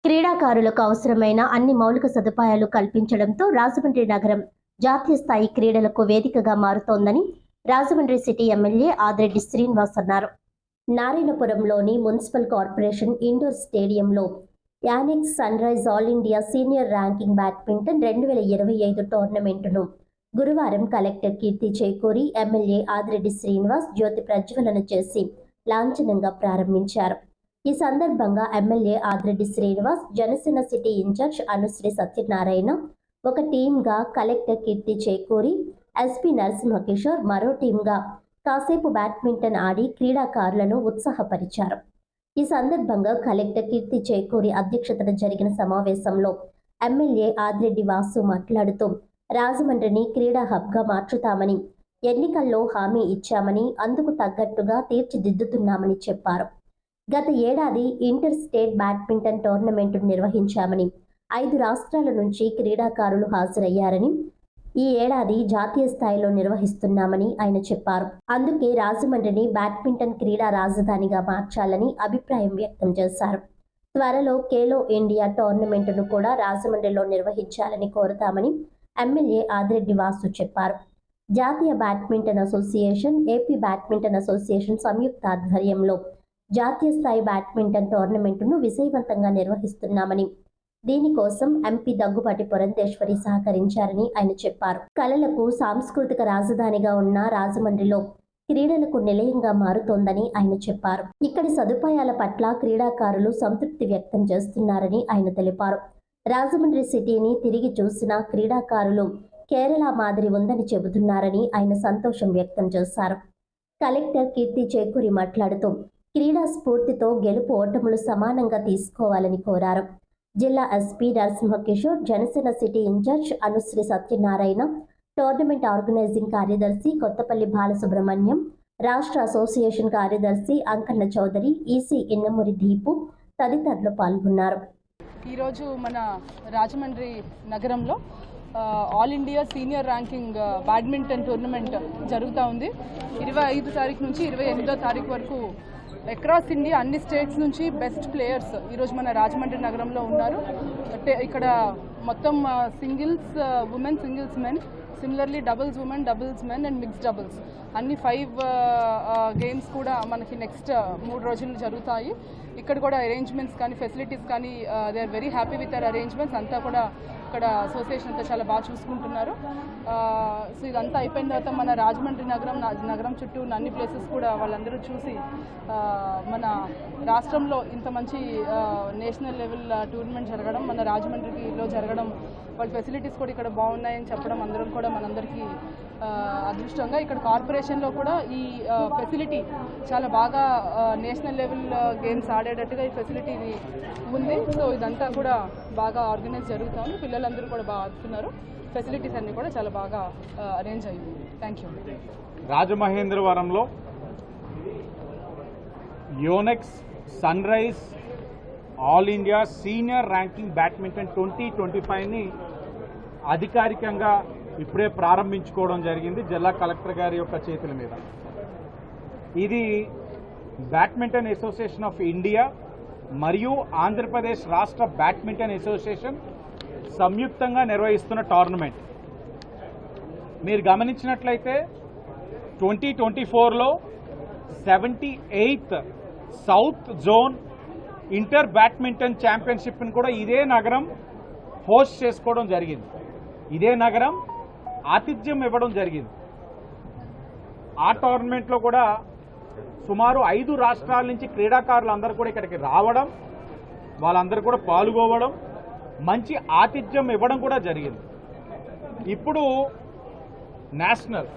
క్రీడాకారులకు అవసరమైన అన్ని మౌలిక సదుపాయాలు కల్పించడంతో రాజమండ్రి నగరం జాతీయ స్థాయి క్రీడలకు వేదికగా మారుతోందని రాజమండ్రి సిటీ ఎమ్మెల్యే ఆదిరెడ్డి శ్రీనివాస్ అన్నారు. నారాయణపురంలోని మున్సిపల్ కార్పొరేషన్ ఇండోర్ స్టేడియంలో Yonex sun rise all India senior ranking badminton 2025 టోర్నమెంటును గురువారం కలెక్టర్ కీర్తి చేకూరి ఎమ్మెల్యే ఆదిరెడ్డి శ్రీనివాస్ జ్యోతి ప్రజ్వలన చేసి లాంఛనంగా ప్రారంభించారు. ఈ సందర్భంగా MLA Adireddy Srinivas, Janasena city incharge Anusri Satyanarayana ఒక టీంగా, కలెక్టర్ కీర్తి చేకూరి, ఎస్పీ నరసింహకిషోర్ మరో టీంగా కాసేపు బ్యాడ్మింటన్ ఆడి క్రీడాకారులను ఉత్సాహపరిచారు. ఈ సందర్భంగా కలెక్టర్ కీర్తి చేకూరి అధ్యక్షతన జరిగిన సమావేశంలో ఎమ్మెల్యే ఆదిరెడ్డి వాసు మాట్లాడుతూ రాజమండ్రిని క్రీడా హబ్గా మార్చుతామని, ఎన్నికల్లో హామీ ఇచ్చామని, అందుకు తగ్గట్టుగా తీర్చిదిద్దుతున్నామని చెప్పారు. గత ఏడాది ఇంటర్ స్టేట్ బ్యాడ్మింటన్ టోర్నమెంటు నిర్వహించామని, 5 రాష్ట్రాల నుంచి క్రీడాకారులు హాజరయ్యారని, ఈ ఏడాది జాతీయ స్థాయిలో నిర్వహిస్తున్నామని ఆయన చెప్పారు. అందుకే రాజమండ్రిని బ్యాడ్మింటన్ క్రీడా రాజధానిగా మార్చాలని అభిప్రాయం వ్యక్తం చేశారు. త్వరలో ఖేలో ఇండియా టోర్నమెంటును కూడా రాజమండ్రిలో నిర్వహించాలని కోరుతామని ఎమ్మెల్యే ఆదిరెడ్డి వాసు చెప్పారు. జాతీయ badminton association, AP badminton association సంయుక్త ఆధ్వర్యంలో జాతీయ స్థాయి బ్యాడ్మింటన్ టోర్నమెంటును విజయవంతంగా నిర్వహిస్తున్నామని, దీనికోసం ఎంపీ దగ్గుబాటి పురంధేశ్వరి సహకరించారని ఆయన చెప్పారు. కళలకు సాంస్కృతిక రాజధానిగా ఉన్న రాజమండ్రిలో క్రీడలకు నిలయంగా మారుతోందని ఆయన చెప్పారు. ఇక్కడి సదుపాయాల పట్ల క్రీడాకారులు సంతృప్తి వ్యక్తం చేస్తున్నారని ఆయన తెలిపారు. రాజమండ్రి సిటీని తిరిగి చూసిన క్రీడాకారులు కేరళ మాదిరి ఉందని చెబుతున్నారని ఆయన సంతోషం వ్యక్తం చేశారు. కలెక్టర్ కీర్తి చేకూరి మాట్లాడుతూ క్రీడా స్ఫూర్తితో గెలుపు ఓటములు సమానంగా తీసుకోవాలని కోరారు. జిల్లా SP Narasimha Kishore, Janasena city incharge Anusri Satyanarayana, tournament organising కార్యదర్శి కొత్తపల్లి బాలసుబ్రహ్మణ్యం, రాష్ట్ర అసోసియేషన్ కార్యదర్శి అంకన్న చౌదరి, ఈసీ ఇన్నమూరి దీపు తదితరులు పాల్గొన్నారు. ఈరోజు మన రాజమండ్రి నగరంలో all India senior ranking badminton tournament జరుగుతూ ఉంది. 25 తారీఖు నుంచి 28వ తారీఖు వరకు అక్రాస్ ఇండియా అన్ని స్టేట్స్ నుంచి బెస్ట్ ప్లేయర్స్ ఈరోజు మన రాజమండ్రి నగరంలో ఉన్నారు. ఇక్కడ మొత్తం singles women, singles men, similarly doubles women, doubles men and mixed doubles అన్ని 5 గేమ్స్ కూడా మనకి నెక్స్ట్ 3 రోజులు జరుగుతాయి. ఇక్కడ కూడా అరేంజ్మెంట్స్ కానీ ఫెసిలిటీస్ కానీ they are very happy with our arrangements. అంతా కూడా ఇక్కడ అసోసియేషన్ అంతా చాలా బాగా చూసుకుంటున్నారు. సో ఇదంతా అయిపోయిన తర్వాత మన రాజమండ్రి నగరం చుట్టూ ఉన్న అన్ని ప్లేసెస్ కూడా వాళ్ళందరూ చూసి మన రాష్ట్రంలో ఇంత మంచి నేషనల్ లెవెల్ టోర్నమెంట్ జరగడం, మన రాజమండ్రిలో జరగడం, వాళ్ళ ఫెసిలిటీస్ కూడా ఇక్కడ బాగున్నాయని చెప్పడం అందరం కూడా మనందరికీ అదృష్టంగా. ఇక్కడ కార్పొరేషన్లో కూడా ఈ ఫెసిలిటీ చాలా బాగా నేషనల్ లెవెల్ గేమ్స్ ఆడేటట్టుగా ఈ ఫెసిలిటీ ఉంది. సో ఇదంతా కూడా బాగా ఆర్గనైజ్ జరుగుతుంది. పిల్లలందరూ కూడా బాగా ఆడుతున్నారు. ఫెసిలిటీస్ అన్నీ కూడా చాలా బాగా అరేంజ్ అయ్యింది. Thank you. రాజమహేంద్రవరంలో Yonex sun rise all India senior ranking badminton 2025ని అధికారికంగా ఇప్పుడే ప్రారంభించుకోవడం జరిగింది జిల్లా కలెక్టర్ గారి యొక్క చేతుల మీద. ఇది బ్యాడ్మింటన్ అసోసియేషన్ ఆఫ్ ఇండియా మరియు ఆంధ్రప్రదేశ్ రాష్ట్ర బ్యాడ్మింటన్ అసోసియేషన్ సంయుక్తంగా నిర్వహిస్తున్న టోర్నమెంట్. మీరు గమనించినట్లయితే 2024లో 78th south zone inter badminton ఛాంపియన్షిప్ని కూడా ఇదే నగరం హోస్ట్ చేసుకోవడం జరిగింది. ఇదే నగరం ఆతిథ్యం ఇవ్వడం జరిగింది. ఆ టోర్నమెంట్లో కూడా సుమారు 5 రాష్ట్రాల నుంచి క్రీడాకారులు అందరూ కూడా ఇక్కడికి రావడం, వాళ్ళందరూ కూడా పాల్గొవడం, మంచి ఆతిథ్యం ఇవ్వడం కూడా జరిగింది. ఇప్పుడు national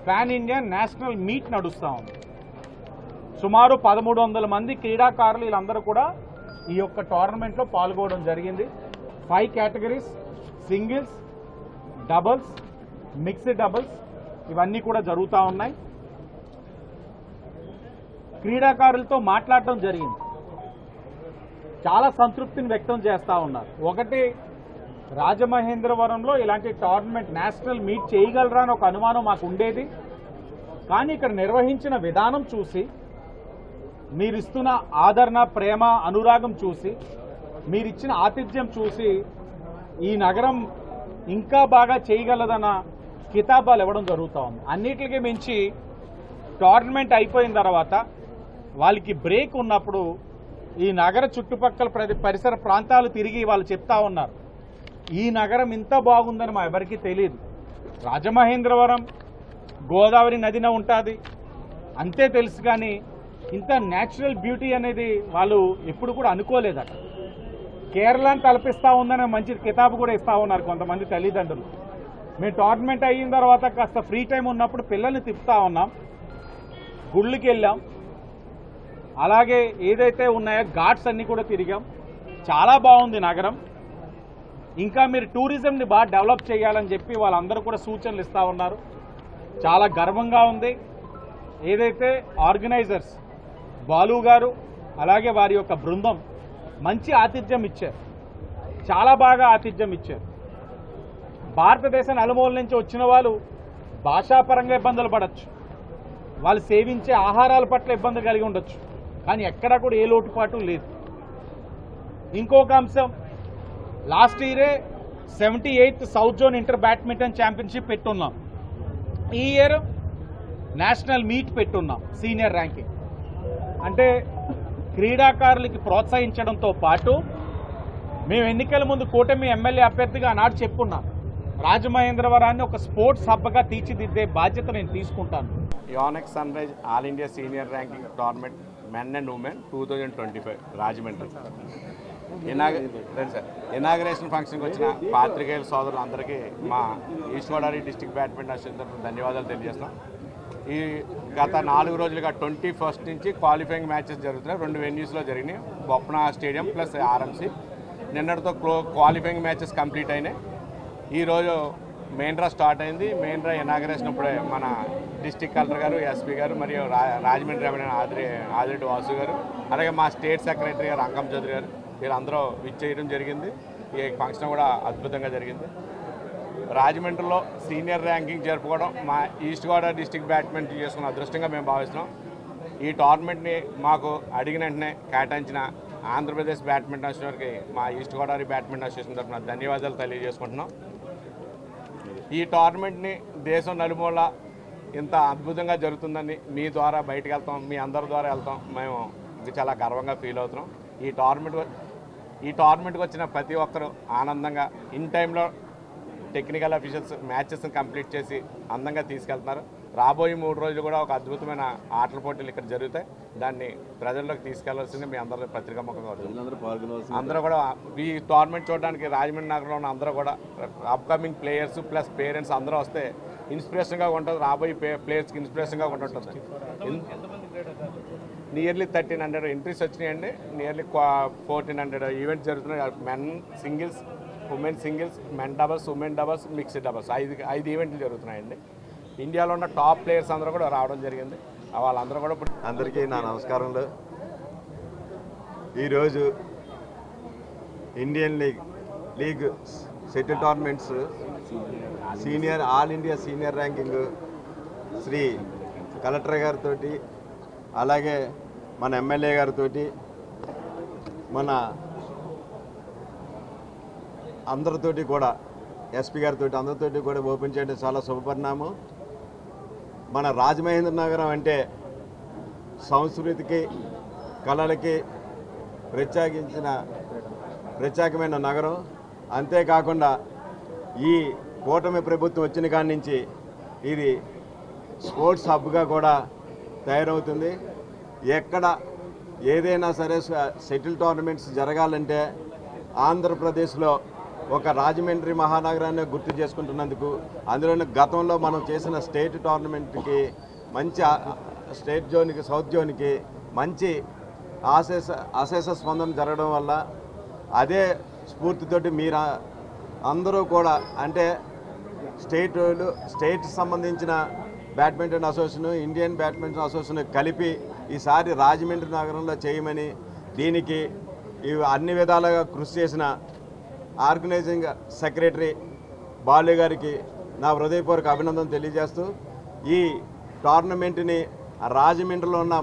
pan India national meet నడుస్తూ ఉంది. సుమారు 1300 మంది క్రీడాకారులు వీళ్ళందరూ కూడా ఈ యొక్క టోర్నమెంట్లో పాల్గొనడం జరిగింది. 5 categories, singles, doubles, mixed doubles ఇవన్నీ కూడా జరుగుతూ ఉన్నాయి. క్రీడాకారులతో మాట్లాడటం జరిగింది. చాలా సంతృప్తిని వ్యక్తం చేస్తూ ఉన్నారు. ఒకటి, రాజమహేంద్రవరంలో ఇలాంటి టోర్నమెంట్ నేషనల్ మీట్ చేయగలరా అని ఒక అనుమానం మాకు ఉండేది. కానీ ఇక్కడ నిర్వహించిన విధానం చూసి, మీరిస్తున్న ఆదరణ, ప్రేమ, అనురాగం చూసి మీరిచ్చిన ఆతిథ్యం చూసి ఈ నగరం ఇంకా బాగా చేయగలదన్న కితాబాలు ఇవ్వడం జరుగుతూ ఉంది. అన్నిటికీ మించి టోర్నమెంట్ అయిపోయిన తర్వాత వాళ్ళకి బ్రేక్ ఉన్నప్పుడు ఈ నగర చుట్టుపక్కల పరిసర ప్రాంతాలు తిరిగి వాళ్ళు చెప్తా ఉన్నారు, ఈ నగరం ఇంత బాగుందని మా ఎవరికీ తెలియదు. రాజమహేంద్రవరం గోదావరి నదిన ఉంటుంది అంతే తెలుసు, కానీ ఇంత న్యాచురల్ బ్యూటీ అనేది వాళ్ళు ఎప్పుడు కూడా అనుకోలేదట. కేరళను తలపిస్తూ ఉందని మంచి కితాబు కూడా ఇస్తూ ఉన్నారు కొంతమంది తల్లిదండ్రులు. మేము టోర్నమెంట్ అయిన తర్వాత కాస్త ఫ్రీ టైం ఉన్నప్పుడు పిల్లల్ని తిప్పుతా ఉన్నాం, గుళ్ళకి వెళ్ళాం, అలాగే ఏదైతే ఉన్నాయో ఘాట్స్ అన్నీ కూడా తిరిగాం. చాలా బాగుంది నగరం. ఇంకా మీరు టూరిజంని బాగా డెవలప్ చేయాలని చెప్పి వాళ్ళందరూ కూడా సూచనలు ఇస్తూ ఉన్నారు. చాలా గర్వంగా ఉంది. ఏదైతే ఆర్గనైజర్స్ బాలు గారు అలాగే వారి యొక్క బృందం మంచి ఆతిథ్యం ఇచ్చారు, చాలా బాగా ఆతిథ్యం ఇచ్చారు. భారతదేశం నలుమూల నుంచి వచ్చిన వాళ్ళు భాషాపరంగా ఇబ్బందులు పడవచ్చు, వాళ్ళు సేవించే ఆహారాల పట్ల ఇబ్బంది కలిగి ఉండొచ్చు, కానీ ఎక్కడా కూడా ఏ లోటుపాటు లేదు. ఇంకొక అంశం, లాస్ట్ ఇయరే 78th south zone inter badminton championship పెట్టున్నాం. ఈ ఇయర్ నేషనల్ మీట్ పెట్టున్నాం సీనియర్ ర్యాంకింగ్. అంటే క్రీడాకారులకి ప్రోత్సహించడంతో పాటు మేము ఎన్నికల ముందు కూటమి ఎమ్మెల్యే అభ్యర్థిగా ఆనాడు చెప్పుకున్నాం, రాజమహేంద్రవరాన్ని ఒక స్పోర్ట్స్ హబ్గా తీర్చిదిద్దే బాధ్యత నేను తీసుకుంటాను. Yonex sun rise all India senior ranking tournament men and women 2025 Rajahmundry inauguration ఫంక్షన్కి వచ్చిన పాత్రికేయుల సోదరులు అందరికీ మా east Godavari district badminton association తరఫున ధన్యవాదాలు తెలియజేస్తాం. ఈ గత 4 రోజులుగా 21st నుంచి క్వాలిఫైయింగ్ మ్యాచెస్ జరుగుతున్నాయి. 2 వెన్యూస్లో జరిగినాయి, బొప్పన స్టేడియం ప్లస్ ఆర్ఎంసీ. నిన్నటితో క్వాలిఫైయింగ్ మ్యాచెస్ కంప్లీట్ అయినాయి. ఈరోజు మెయిన్ డ్రా స్టార్ట్ అయింది. మెయిన్ డ్రా ఇనాగరేషన్ ఇప్పుడే మన డిస్టిక్ కలెక్టర్ గారు, ఎస్పీ గారు మరియు రాజమండ్రి ఎమ్మెల్యే ఆదిరెడ్డి వాసు గారు, అలాగే మా స్టేట్ సెక్రటరీ గారు అంకం చౌదరి గారు వీళ్ళందరూ విచ్చేయడం జరిగింది. ఈ ఫంక్షన్ కూడా అద్భుతంగా జరిగింది. రాజమండ్రిలో సీనియర్ ర్యాంకింగ్ జరుపుకోవడం మా ఈస్ట్ గోదావరి డిస్టిక్ బ్యాడ్మింటన్ చేసుకున్న అదృష్టంగా మేము భావిస్తున్నాం. ఈ టోర్నమెంట్ని మాకు అడిగిన వెంటనే కేటాయించిన ఆంధ్రప్రదేశ్ బ్యాడ్మింటన్ అసోసియేషన్కి మా ఈస్ట్ గోదావరి బ్యాడ్మింటన్ అసోసియేషన్ తరఫున ధన్యవాదాలు తెలియజేసుకుంటున్నాం. ఈ టోర్నమెంట్ని దేశం నలుమూల ఇంత అద్భుతంగా జరుగుతుందని మీ ద్వారా బయటకు వెళ్తాం, మీ అందరి ద్వారా వెళ్తాం, మేము చాలా గర్వంగా ఫీల్ అవుతున్నాం. ఈ టోర్నమెంట్కి వచ్చిన ప్రతి ఒక్కరూ ఆనందంగా ఇన్ టైంలో టెక్నికల్ అఫీషియల్స్ మ్యాచెస్ని కంప్లీట్ చేసి అందంగా తీసుకెళ్తున్నారు. రాబోయే 3 రోజులు కూడా ఒక అద్భుతమైన ఆటల పోటీలు ఇక్కడ జరుగుతాయి. దాన్ని ప్రజల్లోకి తీసుకెళ్లాల్సింది మీ అందరూ పత్రికాముఖంగా అందరూ కూడా ఈ టోర్నమెంట్ చూడడానికి రాజమండ్రి నగరంలో ఉన్న అందరూ కూడా అప్కమింగ్ ప్లేయర్స్ ప్లస్ పేరెంట్స్ అందరూ వస్తే ఇన్స్పిరేషన్గా ఉంటుంది. రాబోయే ప్లేయర్స్కి ఇన్స్పిరేషన్గా ఉంటుంటుంది. నియర్లీ 1300 ఎంట్రీస్ వచ్చినాయండి. నియర్లీ 1400 ఈవెంట్స్ జరుగుతున్నాయి. Men singles, women singles, men doubles, women doubles, mixed doubles 5 ఈవెంట్లు జరుగుతున్నాయండి. ఇండియాలో ఉన్న టాప్ ప్లేయర్స్ అందరూ కూడా రావడం జరిగింది. వాళ్ళందరూ కూడా అందరికీ నా నమస్కారాలు. ఈరోజు Indian league shuttle tournaments senior all India senior ranking Shri collector గారితో అలాగే మన ఎమ్మెల్యే గారితో మన అందరితోటి కూడా ఎస్పీ గారితో అందరితోటి కూడా ఓపెన్ చేయడం చాలా శుభపరిణామం. మన రాజమహేంద్ర నగరం అంటే సంస్కృతికి కళలకి ప్రత్యేకమైన నగరం. అంతేకాకుండా ఈ కూటమి ప్రభుత్వం వచ్చిన కాడి నుంచి ఇది స్పోర్ట్స్ హబ్గా కూడా తయారవుతుంది. ఎక్కడ ఏదైనా సరే షటిల్ టోర్నమెంట్స్ జరగాలంటే ఆంధ్రప్రదేశ్లో ఒక రాజమండ్రి మహానగరాన్ని గుర్తు చేసుకుంటున్నందుకు, అందులోని గతంలో మనం చేసిన స్టేట్ టోర్నమెంట్కి మంచి స్టేట్ జోన్కి సౌత్ జోన్కి మంచి అశేష స్పందన జరగడం వల్ల అదే స్ఫూర్తితోటి మీరు అందరూ కూడా అంటే స్టేట్ సంబంధించిన badminton association, Indian badminton association కలిపి ఈసారి రాజమండ్రి నగరంలో చేయమని, దీనికి అన్ని విధాలుగా కృషి చేసిన ఆర్గనైజింగ్ సెక్రటరీ బాలు గారికి నా హృదయపూర్వక అభినందన తెలియజేస్తూ, ఈ టోర్నమెంట్ని రాజమండ్రిలో ఉన్న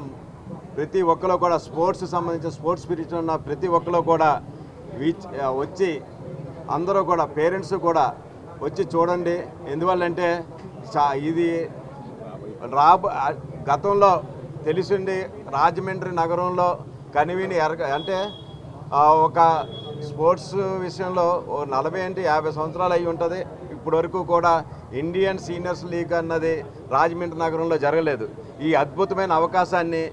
ప్రతి ఒక్కరు కూడా స్పోర్ట్స్ సంబంధించిన స్పోర్ట్స్ స్పిరిట్ ఉన్న ప్రతి ఒక్కరు కూడా వచ్చి అందరూ కూడా పేరెంట్స్ కూడా వచ్చి చూడండి. ఎందువల్లంటే ఇది గతంలో తెలిసిండి రాజమండ్రి నగరంలో కనివిని అంటే ఒక స్పోర్ట్స్ విషయంలో 40-50 సంవత్సరాలు అయి ఉంటుంది. ఇప్పటి వరకు కూడా ఇండియన్ సీనియర్స్ లీగ్ అన్నది రాజమండ్రి నగరంలో జరగలేదు. ఈ అద్భుతమైన అవకాశాన్ని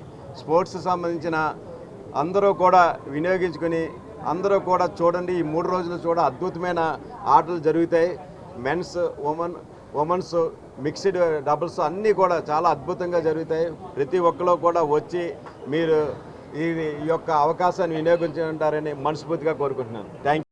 స్పోర్ట్స్ సంబంధించిన అందరూ కూడా వినియోగించుకొని అందరూ కూడా చూడండి. ఈ 3 రోజులు కూడా అద్భుతమైన ఆటలు జరుగుతాయి. మెన్స్ ఉమెన్స్ మిక్స్డ్ డబుల్స్ అన్నీ కూడా చాలా అద్భుతంగా జరుగుతాయి. ప్రతి ఒక్కరు కూడా వచ్చి మీరు ఈ యొక్క అవకాశాన్ని వినియోగించుకుంటారని మనస్ఫూర్తిగా కోరుకుంటున్నాను. Thank you.